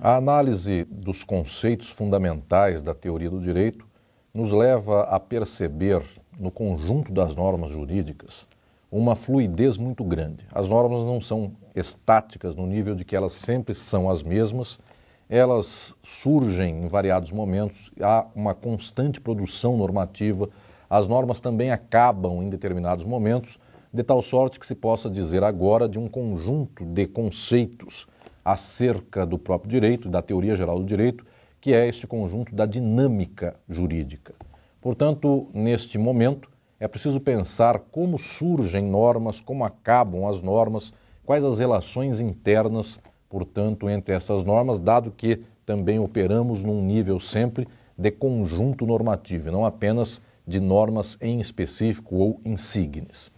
A análise dos conceitos fundamentais da teoria do direito nos leva a perceber, no conjunto das normas jurídicas, uma fluidez muito grande. As normas não são estáticas no nível de que elas sempre são as mesmas, elas surgem em variados momentos, há uma constante produção normativa, as normas também acabam em determinados momentos, de tal sorte que se possa dizer agora de um conjunto de conceitos acerca do próprio direito, da teoria geral do direito, que é este conjunto da dinâmica jurídica. Portanto, neste momento, é preciso pensar como surgem normas, como acabam as normas, quais as relações internas, portanto, entre essas normas, dado que também operamos num nível sempre de conjunto normativo, não apenas de normas em específico ou insígnes.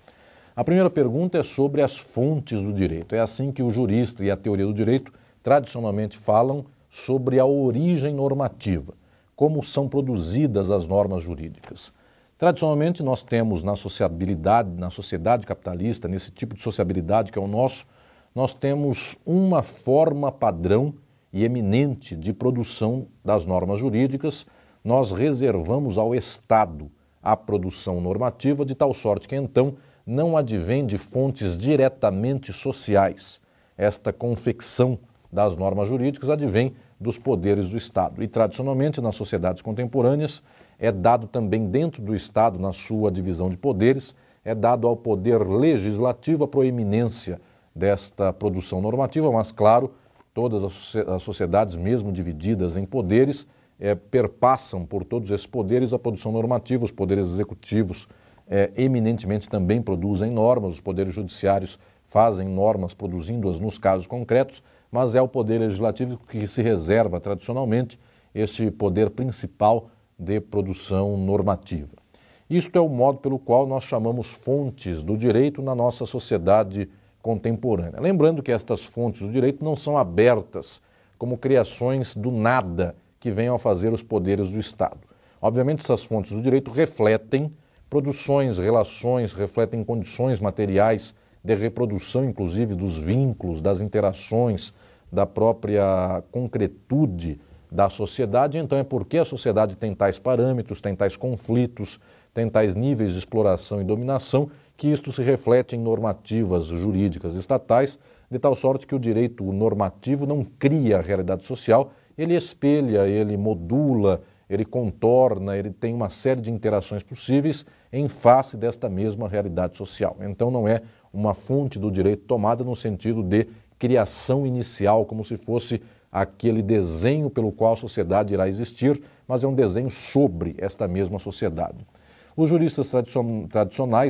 A primeira pergunta é sobre as fontes do direito. É assim que o jurista e a teoria do direito tradicionalmente falam sobre a origem normativa, como são produzidas as normas jurídicas. Tradicionalmente nós temos na sociedade capitalista, nesse tipo de sociabilidade que é o nosso, nós temos uma forma padrão e eminente de produção das normas jurídicas. Nós reservamos ao Estado a produção normativa de tal sorte que então não advém de fontes diretamente sociais. Esta confecção das normas jurídicas advém dos poderes do Estado. E, tradicionalmente, nas sociedades contemporâneas, é dado também dentro do Estado, na sua divisão de poderes, é dado ao poder legislativo a proeminência desta produção normativa, mas, claro, todas as sociedades, mesmo divididas em poderes, perpassam por todos esses poderes a produção normativa, os poderes executivos, eminentemente também produzem normas, os poderes judiciários fazem normas produzindo-as nos casos concretos, mas é o poder legislativo que se reserva tradicionalmente este poder principal de produção normativa. Isto é o modo pelo qual nós chamamos fontes do direito na nossa sociedade contemporânea. Lembrando que estas fontes do direito não são abertas como criações do nada que venham a fazer os poderes do Estado. Obviamente essas fontes do direito refletem produções, relações, refletem condições materiais de reprodução, inclusive, dos vínculos, das interações, da própria concretude da sociedade. Então é porque a sociedade tem tais parâmetros, tem tais conflitos, tem tais níveis de exploração e dominação, que isto se reflete em normativas jurídicas estatais, de tal sorte que o direito normativo não cria a realidade social, ele espelha, ele modula, ele contorna, ele tem uma série de interações possíveis em face desta mesma realidade social. Então não é uma fonte do direito tomada no sentido de criação inicial, como se fosse aquele desenho pelo qual a sociedade irá existir, mas é um desenho sobre esta mesma sociedade. Os juristas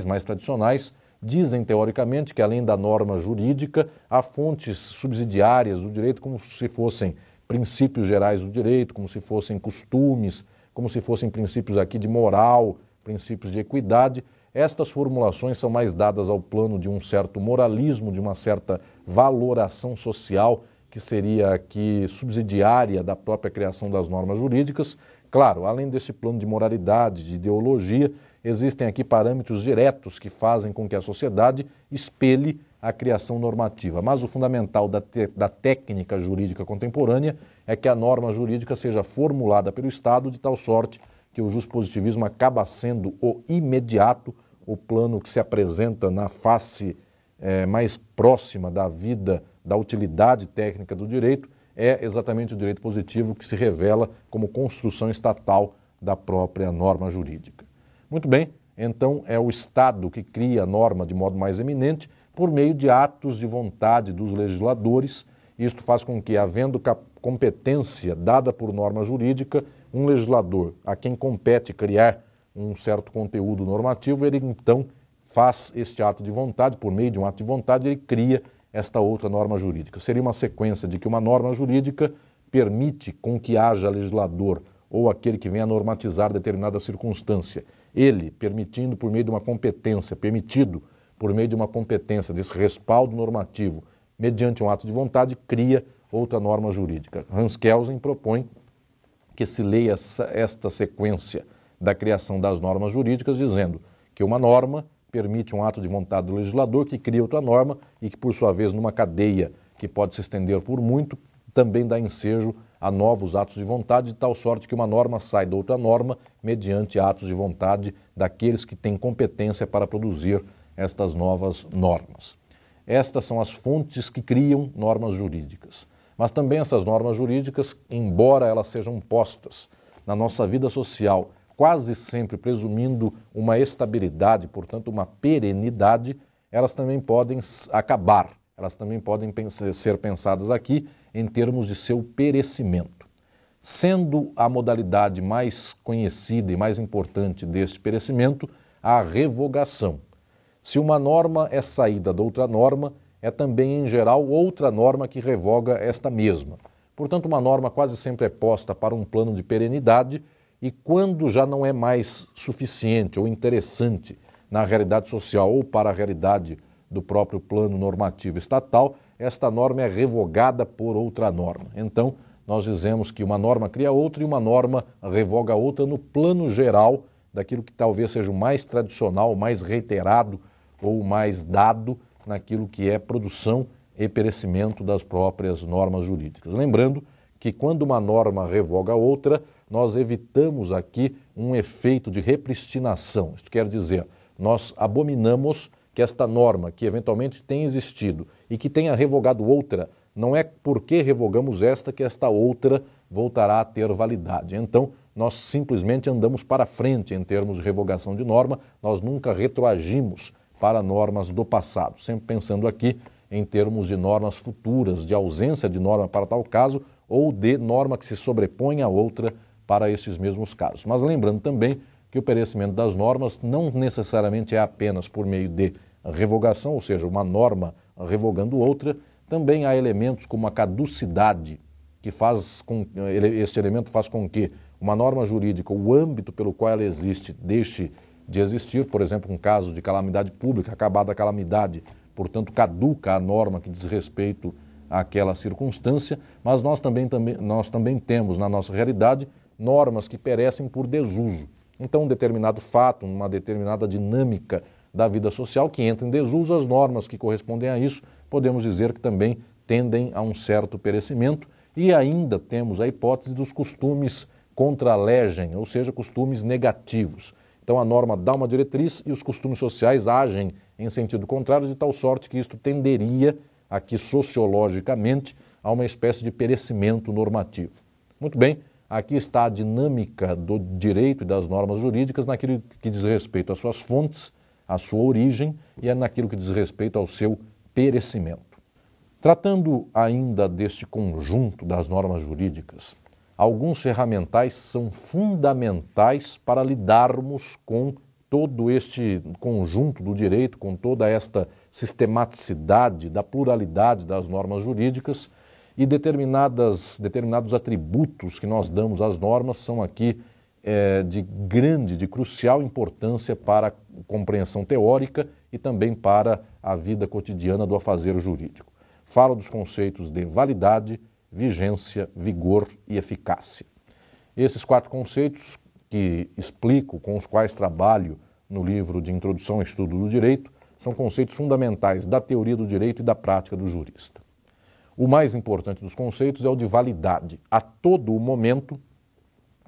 mais tradicionais, dizem teoricamente que além da norma jurídica, há fontes subsidiárias do direito como se fossem princípios gerais do direito, como se fossem costumes, como se fossem princípios aqui de moral, princípios de equidade. Estas formulações são mais dadas ao plano de um certo moralismo, de uma certa valoração social, que seria aqui subsidiária da própria criação das normas jurídicas. Claro, além desse plano de moralidade, de ideologia, existem aqui parâmetros diretos que fazem com que a sociedade espelhe a criação normativa. Mas o fundamental da técnica jurídica contemporânea é que a norma jurídica seja formulada pelo Estado de tal sorte que o juspositivismo acaba sendo o imediato, o plano que se apresenta na face mais próxima da vida, da utilidade técnica do direito, é exatamente o direito positivo que se revela como construção estatal da própria norma jurídica. Muito bem, então é o Estado que cria a norma de modo mais eminente por meio de atos de vontade dos legisladores. Isto faz com que, havendo competência dada por norma jurídica, um legislador a quem compete criar um certo conteúdo normativo, ele então faz este ato de vontade, por meio de um ato de vontade, ele cria esta outra norma jurídica. Seria uma sequência de que uma norma jurídica permite com que haja legislador ou aquele que venha normatizar determinada circunstância, ele, permitindo por meio de uma competência, permitido por meio de uma competência desse respaldo normativo, mediante um ato de vontade, cria outra norma jurídica. Hans Kelsen propõe que se leia esta sequência da criação das normas jurídicas, dizendo que uma norma permite um ato de vontade do legislador que cria outra norma e que, por sua vez, numa cadeia que pode se estender por muito também dá ensejo a novos atos de vontade, de tal sorte que uma norma sai da outra norma mediante atos de vontade daqueles que têm competência para produzir estas novas normas. Estas são as fontes que criam normas jurídicas. Mas também essas normas jurídicas, embora elas sejam postas na nossa vida social, quase sempre presumindo uma estabilidade, portanto uma perenidade, elas também podem acabar, elas também podem ser pensadas aqui em termos de seu perecimento. Sendo a modalidade mais conhecida e mais importante deste perecimento a revogação. Se uma norma é saída de outra norma, é também, em geral, outra norma que revoga esta mesma. Portanto, uma norma quase sempre é posta para um plano de perenidade e quando já não é mais suficiente ou interessante na realidade social ou para a realidade do próprio plano normativo estatal, esta norma é revogada por outra norma. Então, nós dizemos que uma norma cria outra e uma norma revoga outra no plano geral daquilo que talvez seja o mais tradicional, o mais reiterado ou mais dado naquilo que é produção e perecimento das próprias normas jurídicas. Lembrando que quando uma norma revoga outra, nós evitamos aqui um efeito de repristinação. Isto quer dizer, nós abominamos que esta norma, que eventualmente tem existido e que tenha revogado outra, não é porque revogamos esta que esta outra voltará a ter validade. Então, nós simplesmente andamos para frente em termos de revogação de norma, nós nunca retroagimos para normas do passado, sempre pensando aqui em termos de normas futuras, de ausência de norma para tal caso ou de norma que se sobrepõe a outra para estes mesmos casos. Mas lembrando também que o perecimento das normas não necessariamente é apenas por meio de revogação, ou seja, uma norma revogando outra, também há elementos como a caducidade, que este elemento faz com que uma norma jurídica, o âmbito pelo qual ela existe, deixe de existir, por exemplo, um caso de calamidade pública, acabada a calamidade, portanto caduca a norma que diz respeito àquela circunstância, mas nós também temos na nossa realidade normas que perecem por desuso. Então um determinado fato, uma determinada dinâmica da vida social que entra em desuso, as normas que correspondem a isso, podemos dizer que também tendem a um certo perecimento e ainda temos a hipótese dos costumes contra-legem, ou seja, costumes negativos. Então a norma dá uma diretriz e os costumes sociais agem em sentido contrário, de tal sorte que isto tenderia aqui sociologicamente a uma espécie de perecimento normativo. Muito bem, aqui está a dinâmica do direito e das normas jurídicas naquilo que diz respeito às suas fontes, à sua origem e é naquilo que diz respeito ao seu perecimento. Tratando ainda deste conjunto das normas jurídicas, alguns ferramentais são fundamentais para lidarmos com todo este conjunto do direito, com toda esta sistematicidade da pluralidade das normas jurídicas e determinados atributos que nós damos às normas são aqui de crucial importância para a compreensão teórica e também para a vida cotidiana do afazeiro jurídico. Falo dos conceitos de validade, vigência, vigor e eficácia. Esses 4 conceitos que explico, com os quais trabalho no livro de Introdução ao Estudo do Direito, são conceitos fundamentais da teoria do direito e da prática do jurista. O mais importante dos conceitos é o de validade. A todo momento,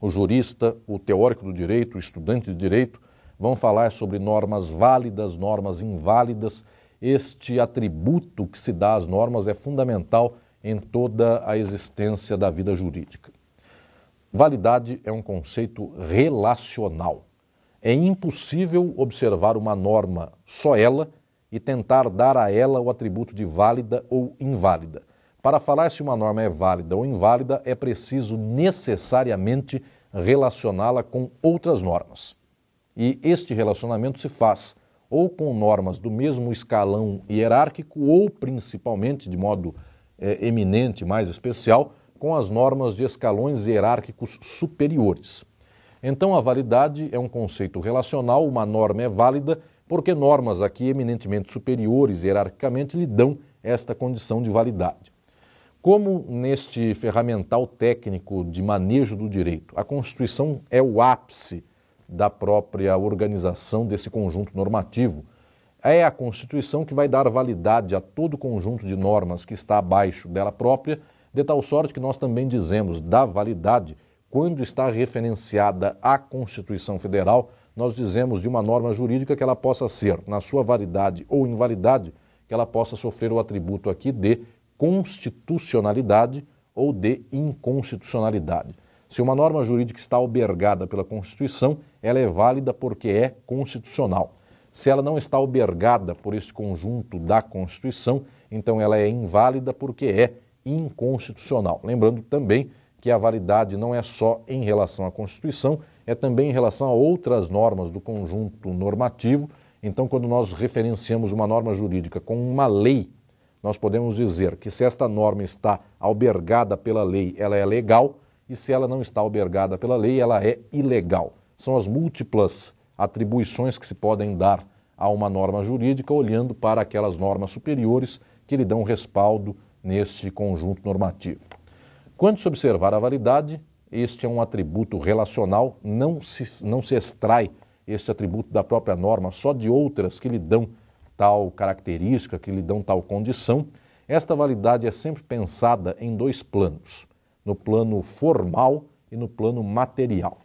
o jurista, o teórico do direito, o estudante de direito, vão falar sobre normas válidas, normas inválidas. Este atributo que se dá às normas é fundamental em toda a existência da vida jurídica. Validade é um conceito relacional. É impossível observar uma norma só ela e tentar dar a ela o atributo de válida ou inválida. Para falar se uma norma é válida ou inválida, é preciso necessariamente relacioná-la com outras normas. E este relacionamento se faz ou com normas do mesmo escalão hierárquico ou, principalmente, de modo eminente, mais especial, com as normas de escalões hierárquicos superiores. Então, a validade é um conceito relacional, uma norma é válida porque normas aqui eminentemente superiores hierarquicamente lhe dão esta condição de validade. Como neste ferramental técnico de manejo do direito, a Constituição é o ápice da própria organização desse conjunto normativo, é a Constituição que vai dar validade a todo o conjunto de normas que está abaixo dela própria, de tal sorte que nós também dizemos da validade, quando está referenciada à Constituição Federal, nós dizemos de uma norma jurídica que ela possa ser, na sua validade ou invalidade, que ela possa sofrer o atributo aqui de constitucionalidade ou de inconstitucionalidade. Se uma norma jurídica está albergada pela Constituição, ela é válida porque é constitucional. Se ela não está albergada por este conjunto da Constituição, então ela é inválida porque é inconstitucional. Lembrando também que a validade não é só em relação à Constituição, é também em relação a outras normas do conjunto normativo. Então, quando nós referenciamos uma norma jurídica com uma lei, nós podemos dizer que se esta norma está albergada pela lei, ela é legal, e se ela não está albergada pela lei, ela é ilegal. São as múltiplas atribuições que se podem dar a uma norma jurídica, olhando para aquelas normas superiores que lhe dão respaldo neste conjunto normativo. Quando se observar a validade, este é um atributo relacional, não se extrai este atributo da própria norma, só de outras que lhe dão tal característica, que lhe dão tal condição. Esta validade é sempre pensada em dois planos, no plano formal e no plano material.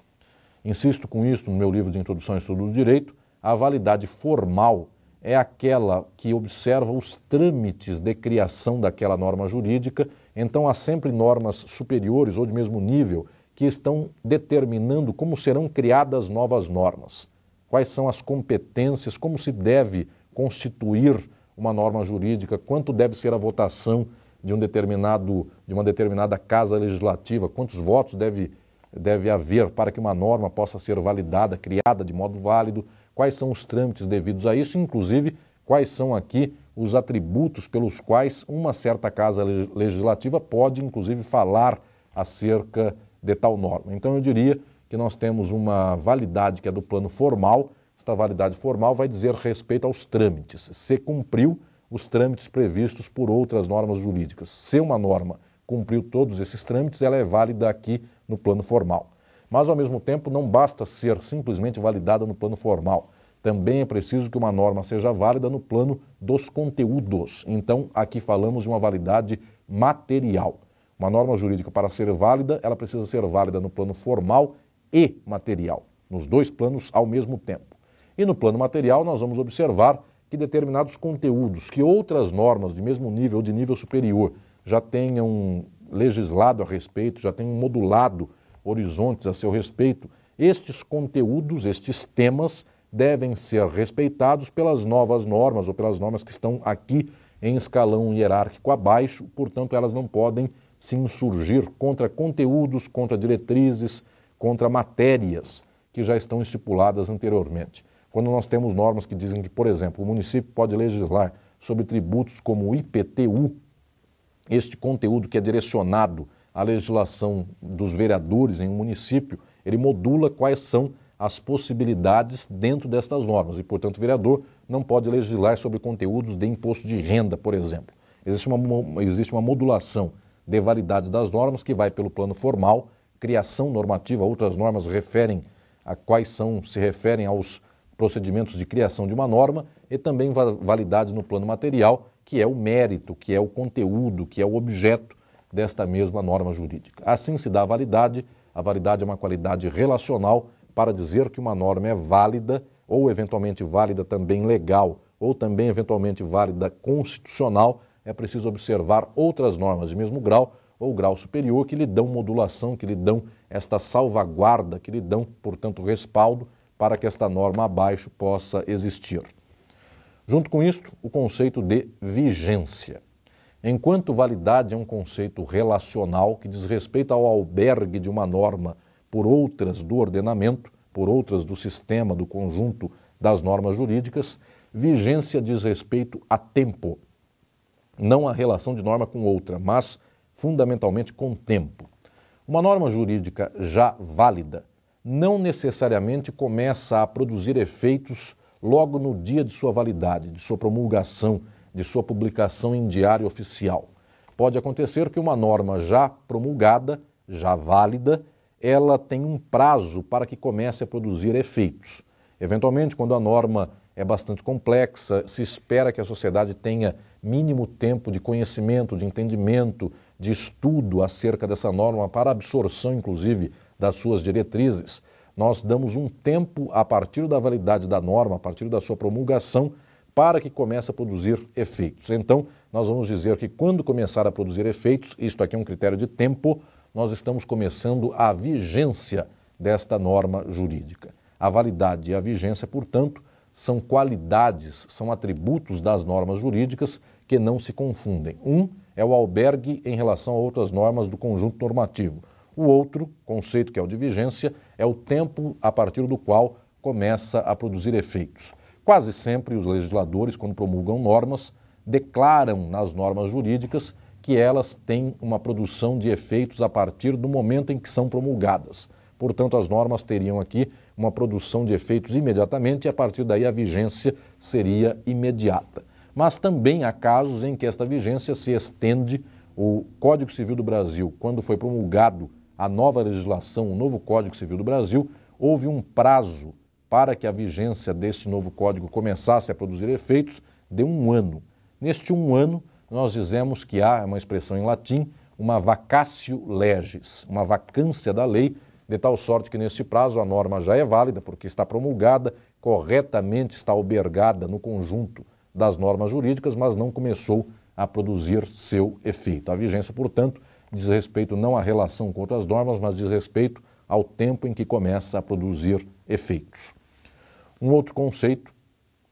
Insisto com isso no meu livro de Introdução ao Estudo do Direito. A validade formal é aquela que observa os trâmites de criação daquela norma jurídica. Então há sempre normas superiores ou de mesmo nível que estão determinando como serão criadas novas normas, quais são as competências, como se deve constituir uma norma jurídica, quanto deve ser a votação de uma determinada casa legislativa, quantos votos deve haver para que uma norma possa ser validada, criada de modo válido, quais são os trâmites devidos a isso, inclusive quais são aqui os atributos pelos quais uma certa casa legislativa pode, inclusive, falar acerca de tal norma. Então, eu diria que nós temos uma validade que é do plano formal. Esta validade formal vai dizer respeito aos trâmites, se cumpriu os trâmites previstos por outras normas jurídicas. Se uma norma cumpriu todos esses trâmites, ela é válida aqui no plano formal. Mas, ao mesmo tempo, não basta ser simplesmente validada no plano formal. Também é preciso que uma norma seja válida no plano dos conteúdos. Então, aqui falamos de uma validade material. Uma norma jurídica, para ser válida, ela precisa ser válida no plano formal e material, nos dois planos ao mesmo tempo. E no plano material, nós vamos observar que determinados conteúdos, que outras normas de mesmo nível ou de nível superior já tenham legislado a respeito, já tenham modulado horizontes a seu respeito, estes conteúdos, estes temas, devem ser respeitados pelas novas normas ou pelas normas que estão aqui em escalão hierárquico abaixo. Portanto, elas não podem se insurgir contra conteúdos, contra diretrizes, contra matérias que já estão estipuladas anteriormente. Quando nós temos normas que dizem que, por exemplo, o município pode legislar sobre tributos como o IPTU, este conteúdo que é direcionado à legislação dos vereadores em um município, ele modula quais são as possibilidades dentro destas normas e, portanto, o vereador não pode legislar sobre conteúdos de imposto de renda, por exemplo. Existe uma modulação de validade das normas que vai pelo plano formal, criação normativa, outras normas se referem aos procedimentos de criação de uma norma, e também validade no plano material, que é o mérito, que é o conteúdo, que é o objeto desta mesma norma jurídica. Assim se dá a validade é uma qualidade relacional para dizer que uma norma é válida, ou eventualmente válida também legal, ou também eventualmente válida constitucional. É preciso observar outras normas de mesmo grau ou grau superior que lhe dão modulação, que lhe dão esta salvaguarda, que lhe dão, portanto, respaldo para que esta norma abaixo possa existir. Junto com isto, o conceito de vigência. Enquanto validade é um conceito relacional que diz respeito ao albergue de uma norma por outras do ordenamento, por outras do sistema, do conjunto das normas jurídicas, vigência diz respeito a tempo, não a relação de norma com outra, mas fundamentalmente com tempo. Uma norma jurídica já válida não necessariamente começa a produzir efeitos logo no dia de sua validade, de sua promulgação, de sua publicação em diário oficial. Pode acontecer que uma norma já promulgada, já válida, ela tem um prazo para que comece a produzir efeitos. Eventualmente, quando a norma é bastante complexa, se espera que a sociedade tenha mínimo tempo de conhecimento, de entendimento, de estudo acerca dessa norma para absorção, inclusive, das suas diretrizes, nós damos um tempo a partir da validade da norma, a partir da sua promulgação, para que comece a produzir efeitos. Então, nós vamos dizer que quando começar a produzir efeitos, isto aqui é um critério de tempo, nós estamos começando a vigência desta norma jurídica. A validade e a vigência, portanto, são qualidades, são atributos das normas jurídicas que não se confundem. Um é o albergue em relação a outras normas do conjunto normativo. O outro conceito, que é o de vigência, é o tempo a partir do qual começa a produzir efeitos. Quase sempre os legisladores, quando promulgam normas, declaram nas normas jurídicas que elas têm uma produção de efeitos a partir do momento em que são promulgadas. Portanto, as normas teriam aqui uma produção de efeitos imediatamente e a partir daí a vigência seria imediata. Mas também há casos em que esta vigência se estende. O Código Civil do Brasil, quando foi promulgado a nova legislação, o novo Código Civil do Brasil, houve um prazo para que a vigência deste novo código começasse a produzir efeitos de 1 ano. Neste 1 ano, nós dizemos que há, é uma expressão em latim, uma vacatio legis, uma vacância da lei, de tal sorte que neste prazo a norma já é válida, porque está promulgada, corretamente está albergada no conjunto das normas jurídicas, mas não começou a produzir seu efeito. A vigência, portanto, diz respeito não à relação com outras normas, mas diz respeito ao tempo em que começa a produzir efeitos. Um outro conceito,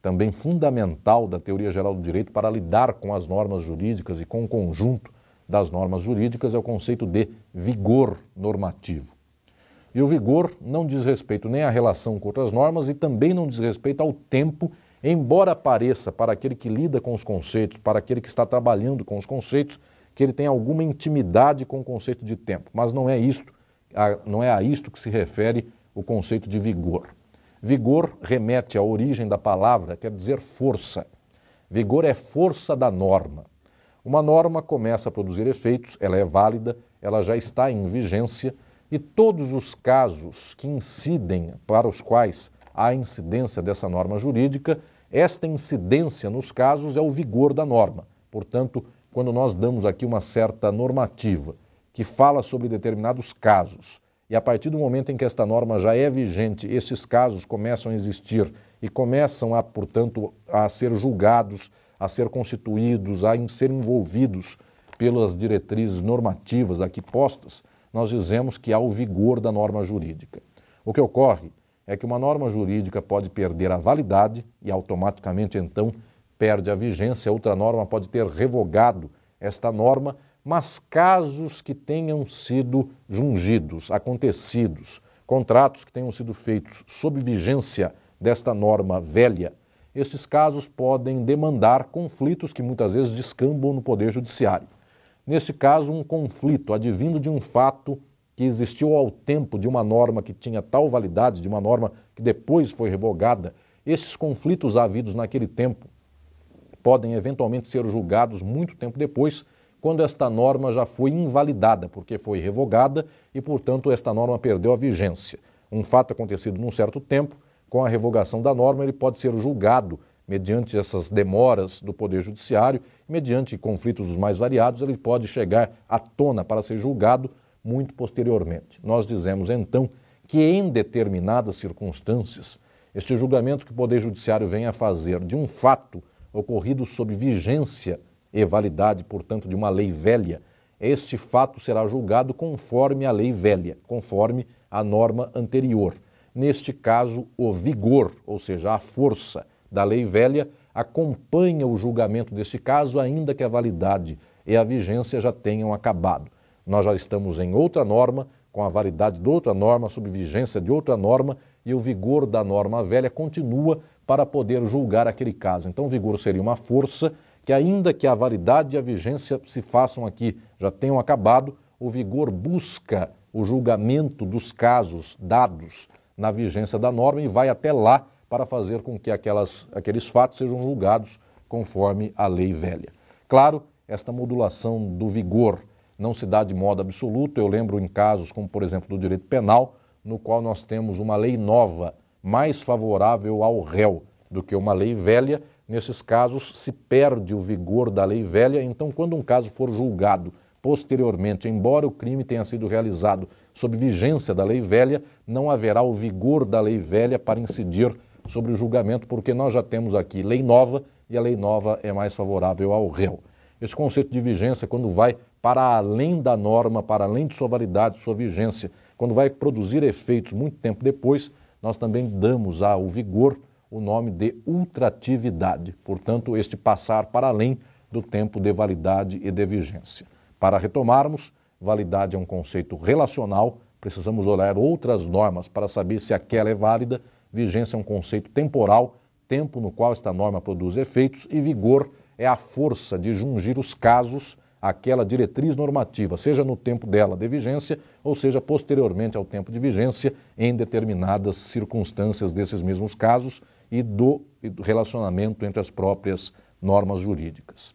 também fundamental da teoria geral do direito para lidar com as normas jurídicas e com o conjunto das normas jurídicas, é o conceito de vigor normativo. E o vigor não diz respeito nem à relação com outras normas e também não diz respeito ao tempo, embora pareça para aquele que lida com os conceitos, para aquele que está trabalhando com os conceitos, que ele tem alguma intimidade com o conceito de tempo. Mas não é a isto que se refere o conceito de vigor. Vigor remete à origem da palavra, quer dizer força. Vigor é força da norma. Uma norma começa a produzir efeitos, ela é válida, ela já está em vigência e todos os casos que incidem, para os quais há incidência dessa norma jurídica, esta incidência nos casos é o vigor da norma. Portanto, quando nós damos aqui uma certa normativa que fala sobre determinados casos, e a partir do momento em que esta norma já é vigente, esses casos começam a existir e começam a, portanto, a ser julgados, a ser constituídos, a ser envolvidos pelas diretrizes normativas aqui postas, nós dizemos que há o vigor da norma jurídica. O que ocorre é que uma norma jurídica pode perder a validade e automaticamente, então, perde a vigência. Outra norma pode ter revogado esta norma, mas casos que tenham sido jungidos, acontecidos, contratos que tenham sido feitos sob vigência desta norma velha, estes casos podem demandar conflitos que muitas vezes descambam no Poder Judiciário. Neste caso, um conflito advindo de um fato que existiu ao tempo de uma norma que tinha tal validade, de uma norma que depois foi revogada, esses conflitos havidos naquele tempo podem eventualmente ser julgados muito tempo depois, quando esta norma já foi invalidada, porque foi revogada e, portanto, esta norma perdeu a vigência. Um fato acontecido num certo tempo, com a revogação da norma, ele pode ser julgado mediante essas demoras do Poder Judiciário, mediante conflitos os mais variados, ele pode chegar à tona para ser julgado muito posteriormente. Nós dizemos, então, que em determinadas circunstâncias, este julgamento que o Poder Judiciário vem a fazer de um fato ocorrido sob vigência e validade, portanto, de uma lei velha, este fato será julgado conforme a lei velha, conforme a norma anterior. Neste caso, o vigor, ou seja, a força da lei velha, acompanha o julgamento deste caso, ainda que a validade e a vigência já tenham acabado. Nós já estamos em outra norma, com a validade de outra norma, sob vigência de outra norma, e o vigor da norma velha continua para poder julgar aquele caso. Então, o vigor seria uma força que, ainda que a validade e a vigência se façam aqui, já tenham acabado, o vigor busca o julgamento dos casos dados na vigência da norma e vai até lá para fazer com que aqueles fatos sejam julgados conforme a lei velha. Claro, esta modulação do vigor não se dá de modo absoluto. Eu lembro em casos como, por exemplo, do direito penal, no qual nós temos uma lei nova mais favorável ao réu do que uma lei velha. Nesses casos se perde o vigor da lei velha, então quando um caso for julgado posteriormente, embora o crime tenha sido realizado sob vigência da lei velha, não haverá o vigor da lei velha para incidir sobre o julgamento, porque nós já temos aqui lei nova e a lei nova é mais favorável ao réu. Esse conceito de vigência, quando vai para além da norma, para além de sua validade, sua vigência, quando vai produzir efeitos muito tempo depois, nós também damos ao vigor o nome de ultratividade. Portanto, este passar para além do tempo de validade e de vigência. Para retomarmos, validade é um conceito relacional, precisamos olhar outras normas para saber se aquela é válida. Vigência é um conceito temporal, tempo no qual esta norma produz efeitos, e vigor é a força de jungir os casos àquela diretriz normativa, seja no tempo dela de vigência, ou seja posteriormente ao tempo de vigência, em determinadas circunstâncias desses mesmos casos e do relacionamento entre as próprias normas jurídicas.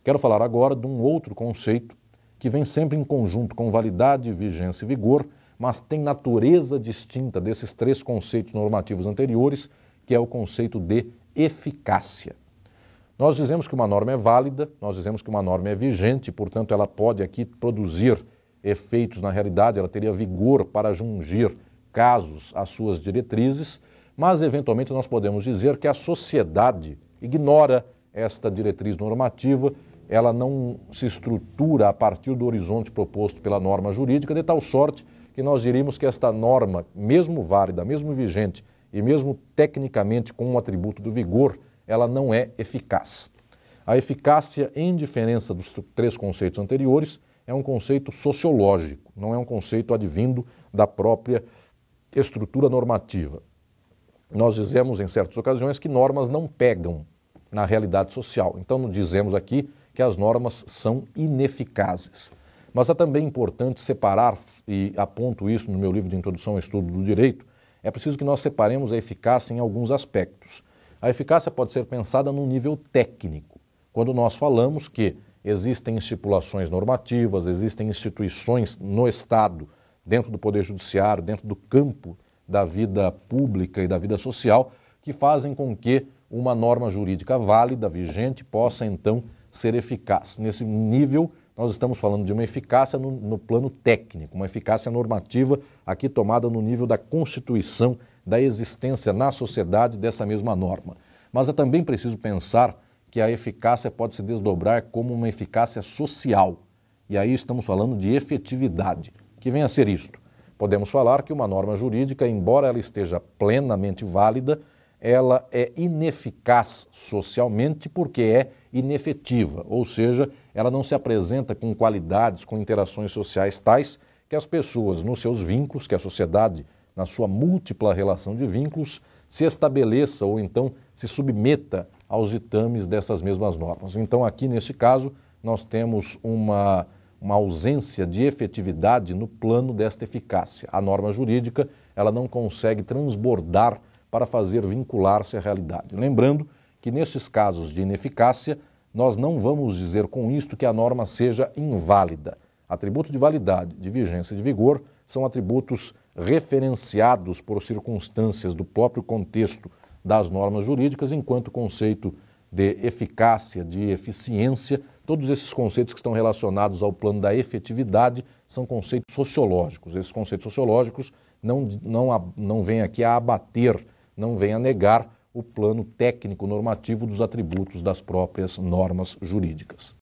Quero falar agora de um outro conceito que vem sempre em conjunto com validade, vigência e vigor, mas tem natureza distinta desses três conceitos normativos anteriores, que é o conceito de eficácia. Nós dizemos que uma norma é válida, nós dizemos que uma norma é vigente, portanto ela pode aqui produzir efeitos na realidade, ela teria vigor para jungir casos às suas diretrizes, mas eventualmente nós podemos dizer que a sociedade ignora esta diretriz normativa, ela não se estrutura a partir do horizonte proposto pela norma jurídica, de tal sorte que nós diríamos que esta norma, mesmo válida, mesmo vigente e mesmo tecnicamente com um atributo do vigor, ela não é eficaz. A eficácia, em diferença dos três conceitos anteriores, é um conceito sociológico, não é um conceito advindo da própria estrutura normativa. Nós dizemos em certas ocasiões que normas não pegam na realidade social. Então dizemos aqui que as normas são ineficazes. Mas é também importante separar, e aponto isso no meu livro de Introdução ao Estudo do Direito, é preciso que nós separemos a eficácia em alguns aspectos. A eficácia pode ser pensada num nível técnico, quando nós falamos que existem estipulações normativas, existem instituições no Estado, dentro do Poder Judiciário, dentro do campo da vida pública e da vida social, que fazem com que uma norma jurídica válida, vigente, possa então ser eficaz. Nesse nível, nós estamos falando de uma eficácia no plano técnico, uma eficácia normativa aqui tomada no nível da constituição, da existência na sociedade dessa mesma norma. Mas é também preciso pensar que a eficácia pode se desdobrar como uma eficácia social. E aí estamos falando de efetividade. Que vem a ser isto? Podemos falar que uma norma jurídica, embora ela esteja plenamente válida, ela é ineficaz socialmente porque é inefetiva, ou seja, ela não se apresenta com qualidades, com interações sociais tais que as pessoas, nos seus vínculos, que a sociedade, na sua múltipla relação de vínculos, se estabeleça ou então se submeta aos ditames dessas mesmas normas. Então, aqui neste caso, nós temos uma ausência de efetividade no plano desta eficácia. A norma jurídica, ela não consegue transbordar para fazer vincular-se à realidade. Lembrando que nesses casos de ineficácia, nós não vamos dizer com isto que a norma seja inválida. Atributo de validade, de vigência e de vigor são atributos referenciados por circunstâncias do próprio contexto das normas jurídicas, enquanto o conceito de eficácia, de eficiência, todos esses conceitos que estão relacionados ao plano da efetividade são conceitos sociológicos. Esses conceitos sociológicos não vêm aqui a abater, não vêm a negar o plano técnico normativo dos atributos das próprias normas jurídicas.